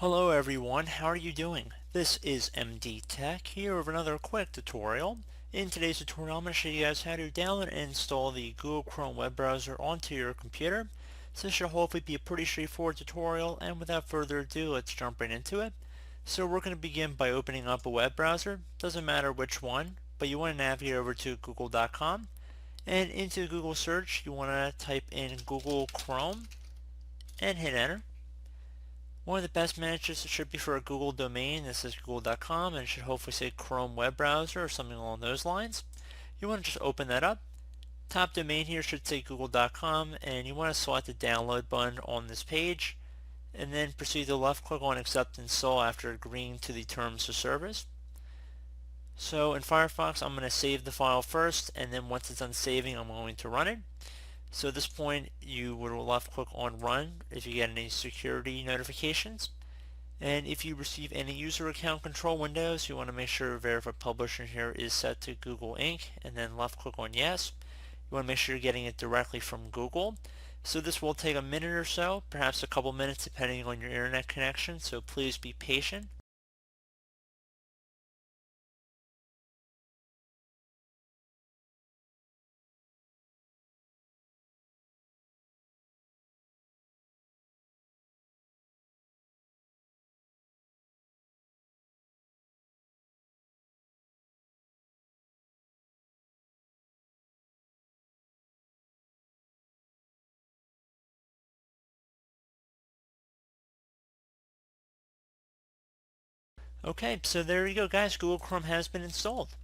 Hello everyone, how are you doing? This is MD Tech here with another quick tutorial. In today's tutorial I'm going to show you guys how to download and install the Google Chrome web browser onto your computer. So this should hopefully be a pretty straightforward tutorial, and without further ado, let's jump right into it. So we're going to begin by opening up a web browser. Doesn't matter which one, but you want to navigate over to google.com, and into Google search you want to type in Google Chrome and hit enter. One of the best matches should be for a Google domain. This is google.com, and it should hopefully say Chrome web browser or something along those lines. You want to just open that up. Top domain here should say google.com, and you want to select the download button on this page, and then proceed to left click on accept install after agreeing to the terms of service. So in Firefox I'm going to save the file first, and then once it's done saving I'm going to run it. So at this point you would left click on run if you get any security notifications. And if you receive any user account control windows, you want to make sure verify publisher here is set to Google Inc. and then left click on yes. You want to make sure you're getting it directly from Google. So this will take a minute or so, perhaps a couple minutes depending on your internet connection, so please be patient. Okay, so there you go guys, Google Chrome has been installed.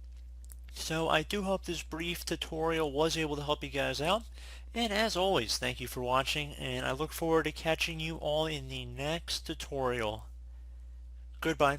So I do hope this brief tutorial was able to help you guys out. And as always, thank you for watching, and I look forward to catching you all in the next tutorial. Goodbye.